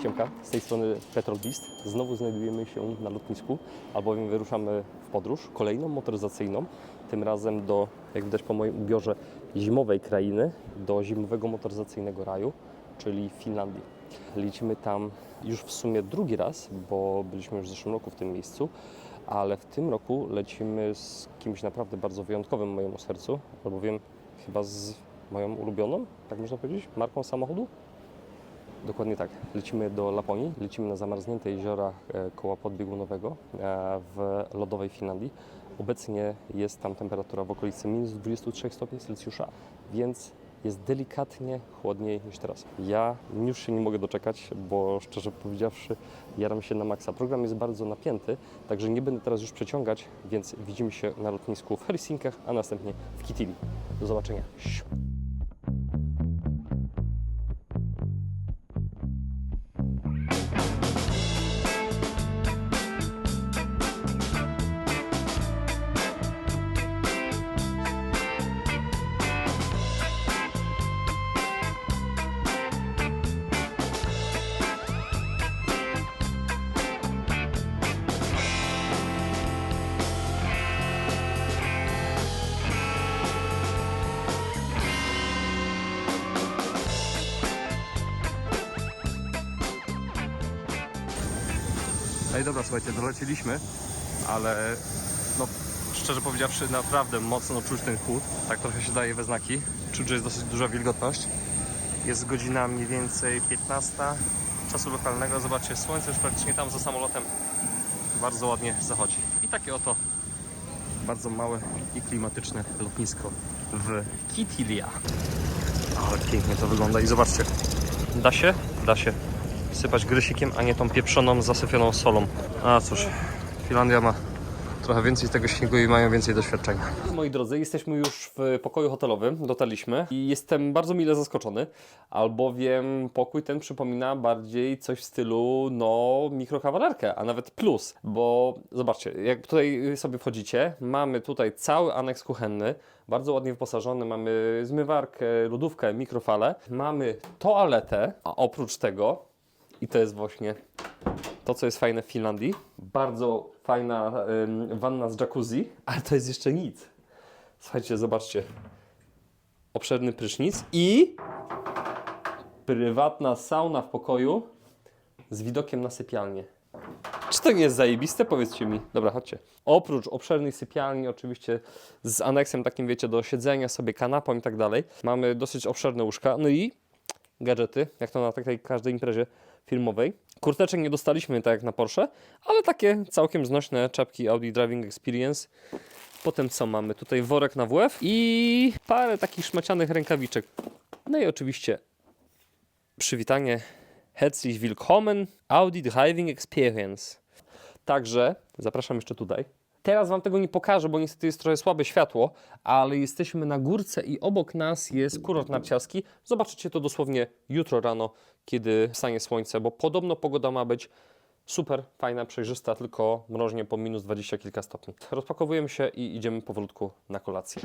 siemka, z tej strony Petrol Beast. Znowu znajdujemy się na lotnisku, albowiem wyruszamy w podróż kolejną motoryzacyjną. Tym razem do, jak widać po moim ubiorze, zimowej krainy, do zimowego motoryzacyjnego raju, czyli Finlandii. Lecimy tam już w sumie drugi raz, bo byliśmy już w zeszłym roku w tym miejscu, ale w tym roku lecimy z kimś naprawdę bardzo wyjątkowym mojemu sercu, albowiem chyba z moją ulubioną, tak można powiedzieć, marką samochodu. Dokładnie tak. Lecimy do Laponii, lecimy na zamarznięte jeziora koła podbiegunowego w lodowej Finlandii. Obecnie jest tam temperatura w okolicy minus 23 stopni Celsjusza, więc jest delikatnie chłodniej niż teraz. Ja już się nie mogę doczekać, bo szczerze powiedziawszy jaram się na maksa. Program jest bardzo napięty, także nie będę teraz już przeciągać, więc widzimy się na lotnisku w Helsinkach, a następnie w Kitili. Do zobaczenia. No i dobra, słuchajcie, dolecieliśmy, ale no szczerze powiedziawszy naprawdę mocno czuć ten chłód. Tak trochę się daje we znaki. Czuć, że jest dosyć duża wilgotność. Jest godzina mniej więcej 15 czasu lokalnego. Zobaczcie, słońce już praktycznie tam za samolotem bardzo ładnie zachodzi. I takie oto bardzo małe i klimatyczne lotnisko w Kitilia. Ale pięknie to wygląda i zobaczcie, da się sypać grysikiem, a nie tą pieprzoną, zasypioną solą. A cóż, Finlandia ma trochę więcej tego śniegu i mają więcej doświadczenia. Moi drodzy, jesteśmy już w pokoju hotelowym, dotarliśmy i jestem bardzo mile zaskoczony, albowiem pokój ten przypomina bardziej coś w stylu, no, mikrokawalerkę, a nawet plus, bo zobaczcie, jak tutaj sobie wchodzicie, mamy tutaj cały aneks kuchenny, bardzo ładnie wyposażony, mamy zmywarkę, lodówkę, mikrofalę, mamy toaletę, a oprócz tego, i to jest właśnie to, co jest fajne w Finlandii, bardzo fajna wanna z jacuzzi, ale to jest jeszcze nic. Słuchajcie, zobaczcie. Obszerny prysznic i prywatna sauna w pokoju z widokiem na sypialnię. Czy to nie jest zajebiste? Powiedzcie mi. Dobra, chodźcie. Oprócz obszernej sypialni, oczywiście z aneksem takim, wiecie, do siedzenia sobie, kanapą i tak dalej, mamy dosyć obszerne łóżka, no i gadżety, jak to na takiej każdej imprezie filmowej. Kurteczek nie dostaliśmy tak jak na Porsche, ale takie całkiem znośne czapki Audi Driving Experience. Potem co mamy? Tutaj worek na WF i parę takich szmacianych rękawiczek. No i oczywiście przywitanie Herzlich Willkommen Audi Driving Experience. Także zapraszam jeszcze tutaj. Teraz Wam tego nie pokażę, bo niestety jest trochę słabe światło, ale jesteśmy na górce i obok nas jest kurort narciarski. Zobaczycie to dosłownie jutro rano, kiedy wstanie słońce, bo podobno pogoda ma być super fajna, przejrzysta, tylko mroźnie po minus 20 kilka stopni. Rozpakowujemy się i idziemy powolutku na kolację.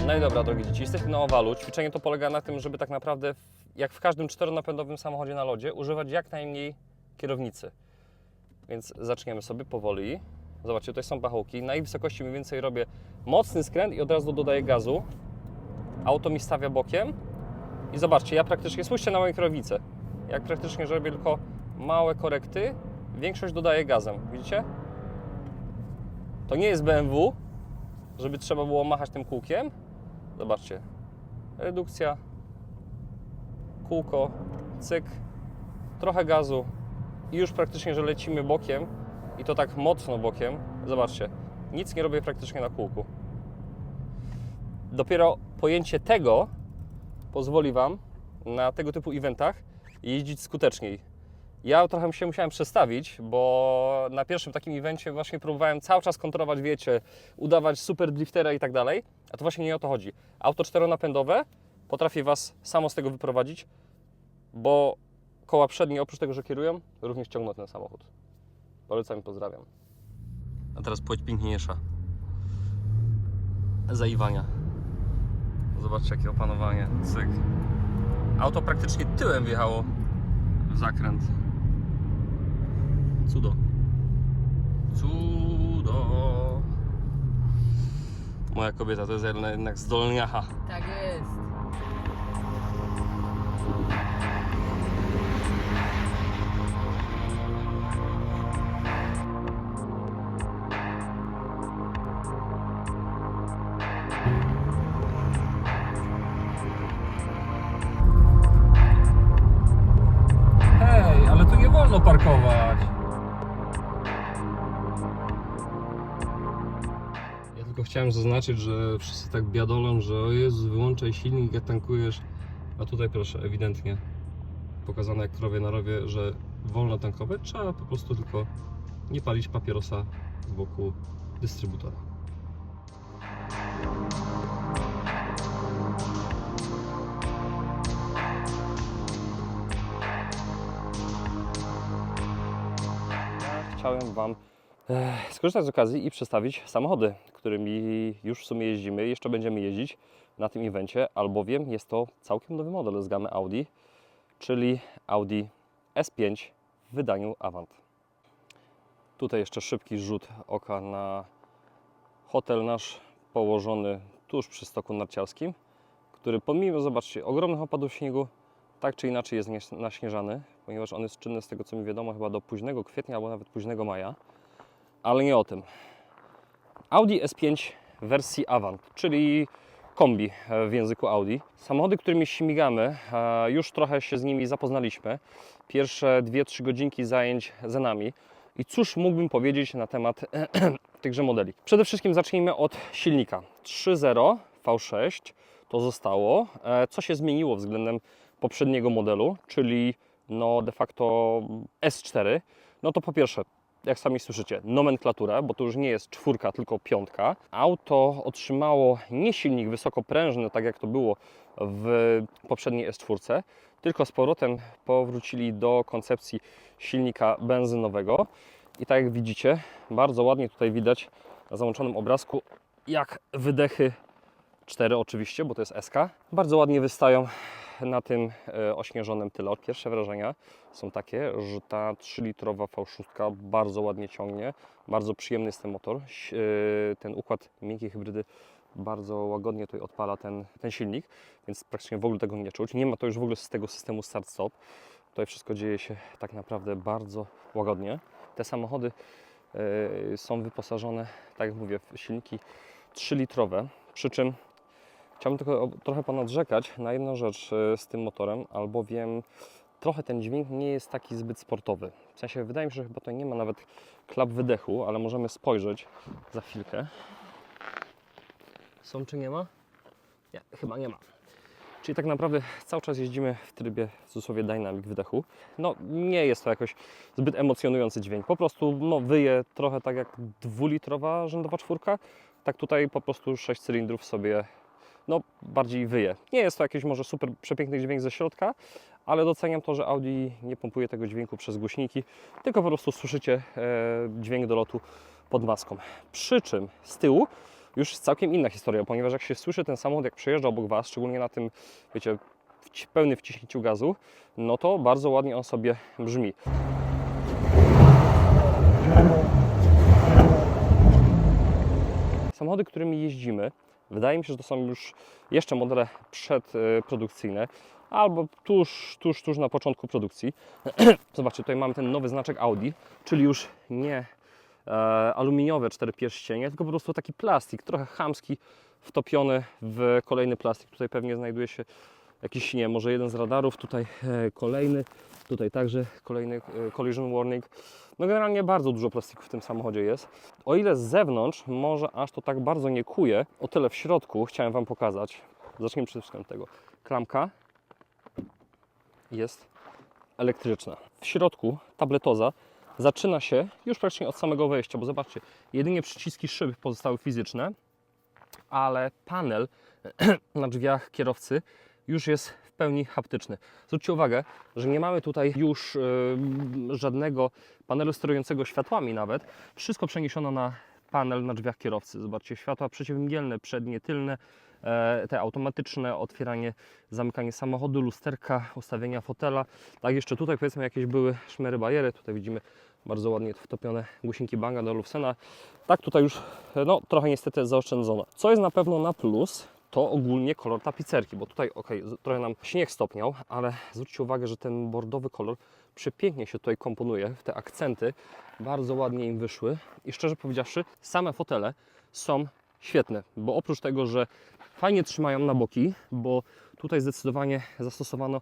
No i dobra, drogie dzieci, jesteśmy na owalu. Ćwiczenie to polega na tym, żeby tak naprawdę, jak w każdym czteronapędowym samochodzie na lodzie, używać jak najmniej kierownicy. Więc zaczniemy sobie powoli. Zobaczcie, tutaj są pachołki. Na ich wysokości mniej więcej robię mocny skręt i od razu dodaję gazu. Auto mi stawia bokiem. I zobaczcie, ja praktycznie, spójrzcie na moją kierownicę. Jak praktycznie robię tylko małe korekty, większość dodaję gazem. Widzicie? To nie jest BMW, żeby trzeba było machać tym kółkiem. Zobaczcie, redukcja, kółko, cyk, trochę gazu i już praktycznie, że lecimy bokiem i to tak mocno bokiem. Zobaczcie, nic nie robię praktycznie na kółku. Dopiero pojęcie tego pozwoli Wam na tego typu eventach jeździć skuteczniej. Ja trochę się musiałem przestawić, bo na pierwszym takim evencie właśnie próbowałem cały czas kontrolować, wiecie, udawać super driftera i tak dalej, a to właśnie nie o to chodzi. Auto czteronapędowe potrafi Was samo z tego wyprowadzić, bo koła przednie, oprócz tego, że kierują, również ciągną ten samochód. Polecam i pozdrawiam. A teraz płeć piękniejsza. Zaiwania. Zobaczcie, jakie opanowanie. Cyk. Auto praktycznie tyłem wjechało w zakręt. Cudo. Cudo. Moja kobieta to jest jednak zdolniacha. Tak jest. Hej, ale tu nie wolno parkować. Ja tylko chciałem zaznaczyć, że wszyscy tak biadolą, że o Jezu, wyłączaj silnik, jak tankujesz. A tutaj proszę, ewidentnie pokazane jak krowie na rowie, że wolno tankować, trzeba po prostu tylko nie palić papierosa wokół dystrybutora. Chciałem Wam skorzystać z okazji i przedstawić samochody, którymi już w sumie jeździmy i jeszcze będziemy jeździć na tym evencie, albowiem jest to całkiem nowy model z gamy Audi, czyli Audi S5 w wydaniu Avant. Tutaj jeszcze szybki rzut oka na hotel nasz położony tuż przy stoku narciarskim, który pomimo, zobaczcie, ogromnych opadów śniegu, tak czy inaczej jest naśnieżany, ponieważ on jest czynny z tego co mi wiadomo chyba do późnego kwietnia albo nawet późnego maja. Ale nie o tym. Audi S5 w wersji Avant, czyli kombi w języku Audi. Samochody, którymi śmigamy, już trochę się z nimi zapoznaliśmy. Pierwsze 2-3 godzinki zajęć za nami. I cóż mógłbym powiedzieć na temat tychże modeli? Przede wszystkim zacznijmy od silnika. 3.0 V6 to zostało. Co się zmieniło względem poprzedniego modelu, czyli no de facto S4? No to po pierwsze, jak sami słyszycie, nomenklaturę, bo to już nie jest 4, tylko 5. Auto otrzymało nie silnik wysokoprężny, tak jak to było w poprzedniej S4, tylko z powrotem powrócili do koncepcji silnika benzynowego. I tak jak widzicie, bardzo ładnie tutaj widać na załączonym obrazku, jak wydechy 4 oczywiście, bo to jest SK, bardzo ładnie wystają na tym ośnieżonym tyle. Pierwsze wrażenia są takie, że ta 3-litrowa V6 bardzo ładnie ciągnie, bardzo przyjemny jest ten motor, ten układ miękkiej hybrydy bardzo łagodnie tutaj odpala ten silnik, więc praktycznie w ogóle tego nie czuć. Nie ma to już w ogóle z tego systemu start-stop. Tutaj wszystko dzieje się tak naprawdę bardzo łagodnie. Te samochody są wyposażone, tak jak mówię, w silniki 3-litrowe, przy czym chciałbym tylko trochę ponadrzekać na jedną rzecz z tym motorem, albowiem trochę ten dźwięk nie jest taki zbyt sportowy. W sensie wydaje mi się, że chyba tutaj nie ma nawet klap wydechu, ale możemy spojrzeć za chwilkę. Są czy nie ma? Nie, chyba nie ma. Czyli tak naprawdę cały czas jeździmy w trybie w cudzysłowie dynamic wydechu. No nie jest to jakoś zbyt emocjonujący dźwięk. Po prostu no, wyje trochę tak jak 2-litrowa rzędowa 4. Tak tutaj po prostu 6 cylindrów sobie no, bardziej wyje. Nie jest to jakiś może super przepiękny dźwięk ze środka, ale doceniam to, że Audi nie pompuje tego dźwięku przez głośniki, tylko po prostu słyszycie dźwięk dolotu pod maską. Przy czym z tyłu już jest całkiem inna historia, ponieważ jak się słyszy ten samochód, jak przejeżdża obok Was, szczególnie na tym, wiecie, pełnym wciśnięciu gazu, no to bardzo ładnie on sobie brzmi. Samochody, którymi jeździmy, wydaje mi się, że to są już jeszcze modele przedprodukcyjne, albo tuż na początku produkcji. Zobaczcie, tutaj mamy ten nowy znaczek Audi, czyli już nie aluminiowe 4 pierścienie, tylko po prostu taki plastik, trochę chamski, wtopiony w kolejny plastik. Tutaj pewnie znajduje się jakiś, nie, może jeden z radarów, tutaj kolejny, tutaj także kolejny collision warning. No generalnie bardzo dużo plastiku w tym samochodzie jest. O ile z zewnątrz może aż to tak bardzo nie kuje, o tyle w środku chciałem Wam pokazać. Zacznijmy przede wszystkim od tego. Klamka jest elektryczna. W środku tabletoza zaczyna się już praktycznie od samego wejścia, bo zobaczcie, jedynie przyciski szyb pozostały fizyczne, ale panel na drzwiach kierowcy już jest w pełni haptyczny. Zwróćcie uwagę, że nie mamy tutaj już żadnego panelu sterującego światłami nawet. Wszystko przeniesiono na panel na drzwiach kierowcy. Zobaczcie, światła przeciwmgielne, przednie, tylne, te automatyczne, otwieranie, zamykanie samochodu, lusterka, ustawienia fotela. Tak, jeszcze tutaj powiedzmy jakieś były szmery, bariery. Tutaj widzimy bardzo ładnie wtopione głośniki Banga do Olufsena. Tak, tutaj już no, trochę niestety zaoszczędzono. Co jest na pewno na plus, to ogólnie kolor tapicerki, bo tutaj trochę nam śnieg stopniał, ale zwróćcie uwagę, że ten bordowy kolor przepięknie się tutaj komponuje w te akcenty, bardzo ładnie im wyszły i szczerze powiedziawszy, same fotele są świetne, bo oprócz tego, że fajnie trzymają na boki, bo tutaj zdecydowanie zastosowano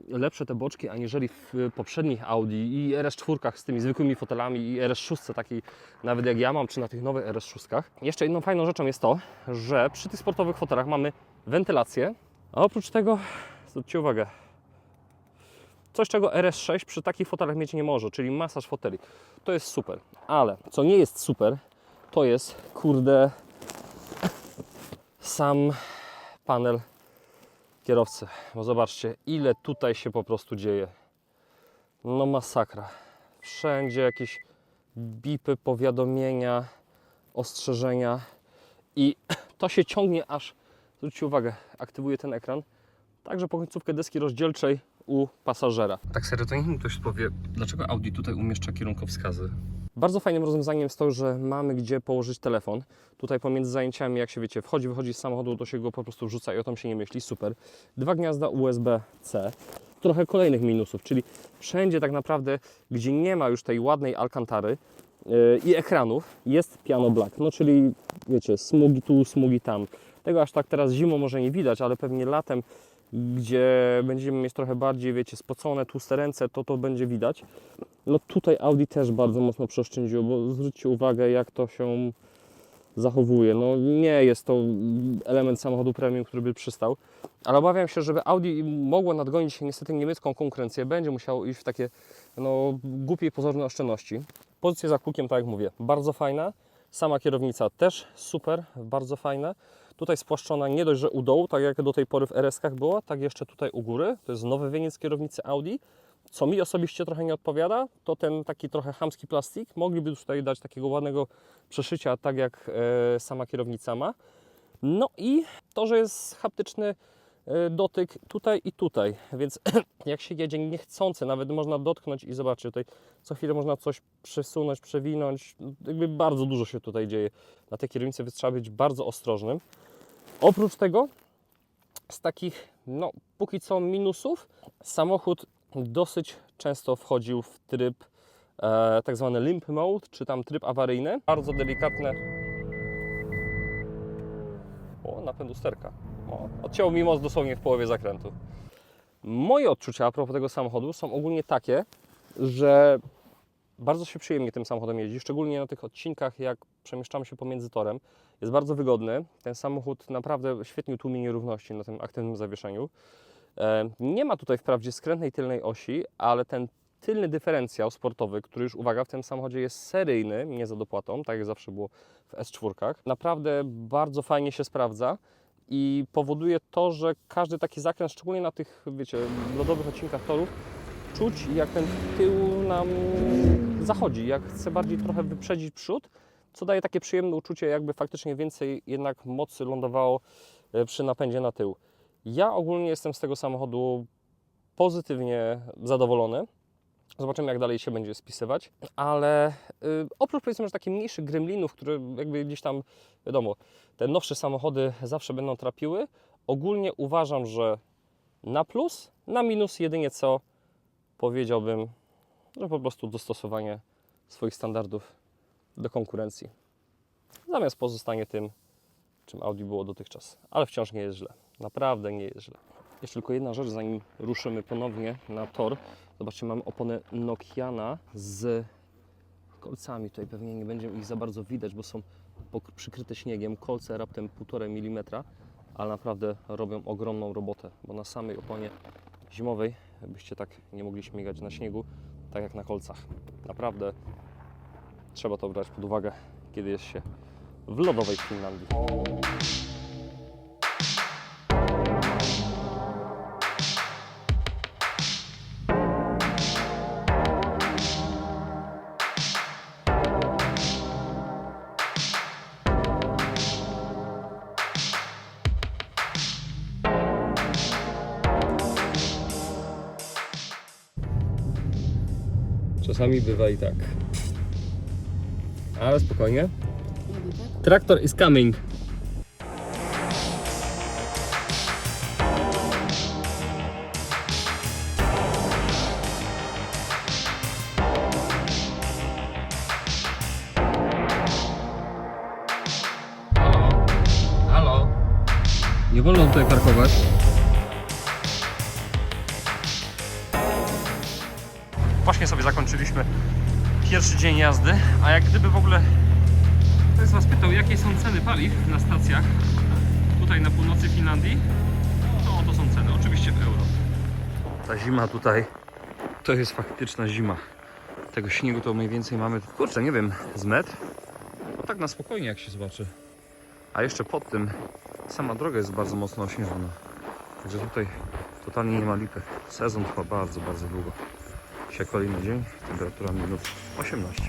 lepsze te boczki, aniżeli w poprzednich Audi i RS4 z tymi zwykłymi fotelami i RS6 takiej nawet jak ja mam, czy na tych nowych RS6. Jeszcze jedną fajną rzeczą jest to, że przy tych sportowych fotelach mamy wentylację, a oprócz tego, zwróćcie uwagę, coś czego RS6 przy takich fotelach mieć nie może, czyli masaż foteli. To jest super, ale co nie jest super, to jest, kurde, sam panel kierowcy, bo zobaczcie, ile tutaj się po prostu dzieje. No masakra. Wszędzie jakieś bipy, powiadomienia, ostrzeżenia i to się ciągnie aż, zwróćcie uwagę, aktywuje ten ekran, także po końcówkę deski rozdzielczej u pasażera. Tak serio, to niech mi ktoś powie, dlaczego Audi tutaj umieszcza kierunkowskazy? Bardzo fajnym rozwiązaniem jest to, że mamy gdzie położyć telefon. Tutaj pomiędzy zajęciami, jak się wiecie, wychodzi z samochodu, to się go po prostu wrzuca i o tym się nie myśli. Super. 2 gniazda USB-C. Trochę kolejnych minusów, czyli wszędzie tak naprawdę, gdzie nie ma już tej ładnej alkantary i ekranów, jest piano black. No czyli wiecie, smugi tu, smugi tam. Tego aż tak teraz zimą może nie widać, ale pewnie latem, gdzie będziemy mieć trochę bardziej, wiecie, spocone, tłuste ręce, to będzie widać. No tutaj Audi też bardzo mocno przeoszczędziło, bo zwróćcie uwagę, jak to się zachowuje. No nie jest to element samochodu premium, który by przystał, ale obawiam się, żeby Audi mogło nadgonić niestety niemiecką konkurencję, będzie musiało iść w takie no, głupie i pozorne oszczędności. Pozycja za kółkiem, tak jak mówię, bardzo fajna. Sama kierownica też super, bardzo fajna. Tutaj spłaszczona nie dość, że u dołu, tak jak do tej pory w RS-kach była, tak jeszcze tutaj u góry. To jest nowy wieniec kierownicy Audi. Co mi osobiście trochę nie odpowiada, to ten taki trochę chamski plastik. Mogliby tutaj dać takiego ładnego przeszycia, tak jak sama kierownica ma. No i to, że jest haptyczny dotyk tutaj i tutaj, więc jak się jedzie niechcący, nawet można dotknąć i zobaczcie, tutaj co chwilę można coś przesunąć, przewinąć, jakby bardzo dużo się tutaj dzieje. Na tej kierownicy więc trzeba być bardzo ostrożnym. Oprócz tego, z takich, no póki co minusów, samochód dosyć często wchodził w tryb tak zwany limp mode, czy tam tryb awaryjny. Bardzo delikatne. O, napęd lusterka. Odciął mi most dosłownie w połowie zakrętu. Moje odczucia a propos tego samochodu są ogólnie takie, że bardzo się przyjemnie tym samochodem jeździ, szczególnie na tych odcinkach, jak przemieszczamy się pomiędzy torem. Jest bardzo wygodny. Ten samochód naprawdę świetnie tłumi nierówności na tym aktywnym zawieszeniu. Nie ma tutaj wprawdzie skrętnej tylnej osi, ale ten tylny dyferencjał sportowy, który już, uwaga, w tym samochodzie jest seryjny, nie za dopłatą, tak jak zawsze było w S4, naprawdę bardzo fajnie się sprawdza i powoduje to, że każdy taki zakręt, szczególnie na tych, wiecie, lodowych odcinkach torów, czuć, jak ten tył nam zachodzi, jak chce bardziej trochę wyprzedzić przód, co daje takie przyjemne uczucie, jakby faktycznie więcej jednak mocy lądowało przy napędzie na tył. Ja ogólnie jestem z tego samochodu pozytywnie zadowolony. Zobaczymy, jak dalej się będzie spisywać, ale oprócz, powiedzmy, że takich mniejszych gremlinów, które jakby gdzieś tam, wiadomo, te nowsze samochody zawsze będą trapiły, ogólnie uważam, że na plus, na minus jedynie co powiedziałbym, że po prostu dostosowanie swoich standardów do konkurencji, zamiast pozostanie tym, czym Audi było dotychczas, ale wciąż nie jest źle, naprawdę nie jest źle. Jeszcze tylko jedna rzecz, zanim ruszymy ponownie na tor. Zobaczcie, mamy oponę Nokiana z kolcami. Tutaj pewnie nie będzie ich za bardzo widać, bo są przykryte śniegiem. Kolce raptem 1,5 mm, ale naprawdę robią ogromną robotę, bo na samej oponie zimowej byście tak nie mogli śmigać na śniegu, tak jak na kolcach. Naprawdę trzeba to brać pod uwagę, kiedy jest się w lodowej Finlandii. Czasami bywa i tak. Ale spokojnie. Traktor is coming. Halo. Nie wolno tutaj parkować. Właśnie sobie zakończyliśmy pierwszy dzień jazdy, a jak gdyby w ogóle ktoś z Was pytał, jakie są ceny paliw na stacjach tutaj na północy Finlandii, to oto są ceny, oczywiście w euro. Ta zima tutaj to jest faktyczna zima. Tego śniegu to mniej więcej mamy, kurczę, nie wiem, z metr? No tak na spokojnie jak się zobaczy. A jeszcze pod tym sama droga jest bardzo mocno ośnieżona. Także tutaj totalnie nie ma lipy. Sezon trwa bardzo, bardzo długo. Dzisiaj kolejny dzień, temperatura minus 18.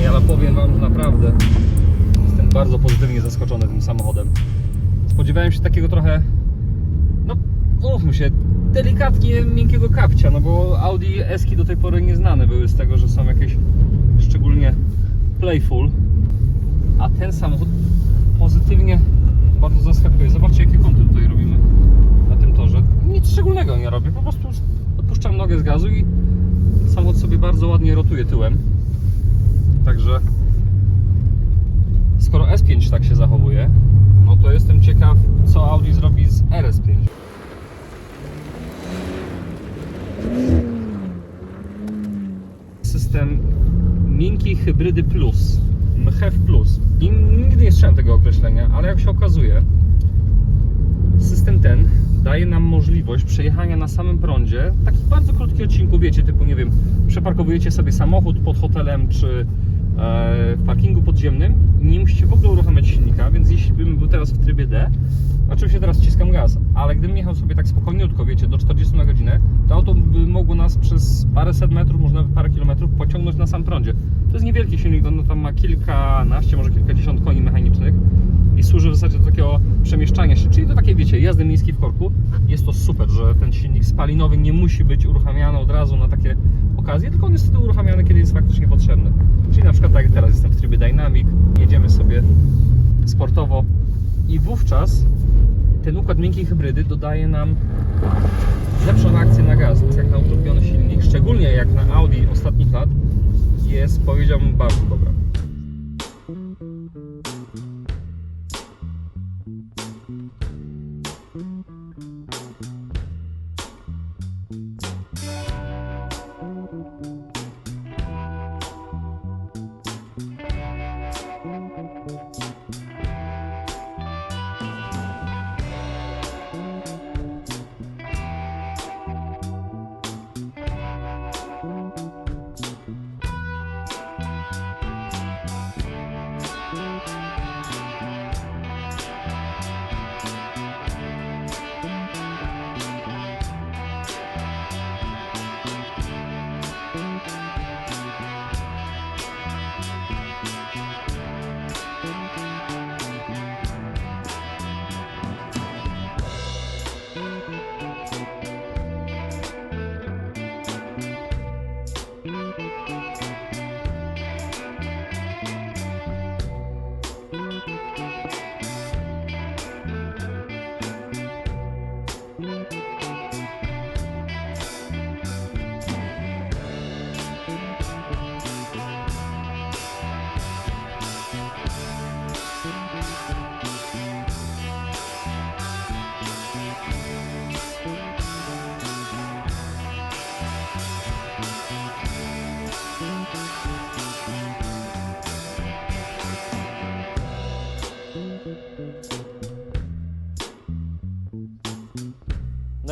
Ale powiem Wam, że naprawdę jestem bardzo pozytywnie zaskoczony tym samochodem. Spodziewałem się takiego trochę, no mówmy się, delikatnie miękkiego kapcia, no bo Audi S-ki do tej pory nieznane były z tego, że są jakieś szczególnie playful, a ten samochód pozytywnie bardzo zaskakuje. Zobaczcie, jakie kąty tutaj robimy na tym torze. Nic szczególnego nie robię, po prostu odpuszczam nogę z gazu i samochód sobie bardzo ładnie rotuje tyłem. Także skoro S5 tak się zachowuje, no to jestem ciekaw, co Audi zrobi z RS5. System miękkiej hybrydy plus, MHEV plus. I nigdy nie słyszałem tego określenia, ale jak się okazuje, system ten daje nam możliwość przejechania na samym prądzie takich bardzo krótkich odcinków, wiecie, typu, nie wiem, przeparkowujecie sobie samochód pod hotelem czy w parkingu podziemnym, nie musicie w ogóle uruchamiać silnika, więc jeśli bym był teraz w trybie D, oczywiście teraz ściskam gaz, ale gdybym jechał sobie tak spokojniutko, wiecie, do 40 na godzinę, to auto by mogło nas przez paręset metrów, może nawet parę kilometrów pociągnąć na sam prądzie. To jest niewielki silnik, on tam ma kilkanaście, może kilkadziesiąt koni mechanicznych i służy w zasadzie do takiego przemieszczania się, czyli do takiej, wiecie, jazdy miejskiej w korku. Jest to super, że ten silnik spalinowy nie musi być uruchamiany od razu na takie okazje, tylko on jest wtedy uruchamiany, kiedy jest faktycznie potrzebny. Czyli na przykład tak jak teraz jestem w trybie Dynamic, jedziemy sobie sportowo i wówczas ten układ miękkiej hybrydy dodaje nam lepszą reakcję na gaz, jak na utrudniony silnik, szczególnie jak na Audi ostatnich lat, jest, powiedziałbym, bardzo dobra.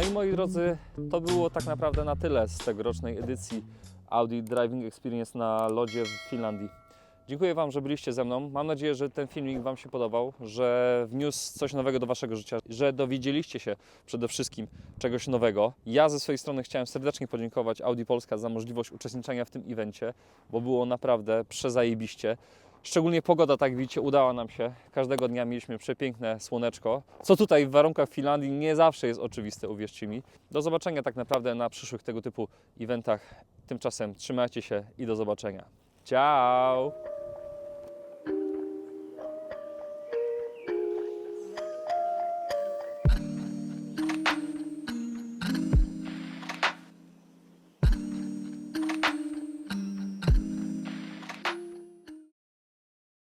No i moi drodzy, to było tak naprawdę na tyle z tegorocznej edycji Audi Driving Experience na lodzie w Finlandii. Dziękuję Wam, że byliście ze mną. Mam nadzieję, że ten filmik Wam się podobał, że wniósł coś nowego do Waszego życia, że dowiedzieliście się przede wszystkim czegoś nowego. Ja ze swojej strony chciałem serdecznie podziękować Audi Polska za możliwość uczestniczenia w tym evencie, bo było naprawdę przezajebiście. Szczególnie pogoda, tak widzicie, udała nam się. Każdego dnia mieliśmy przepiękne słoneczko, co tutaj w warunkach Finlandii nie zawsze jest oczywiste, uwierzcie mi. Do zobaczenia tak naprawdę na przyszłych tego typu eventach. Tymczasem trzymajcie się i do zobaczenia. Ciao!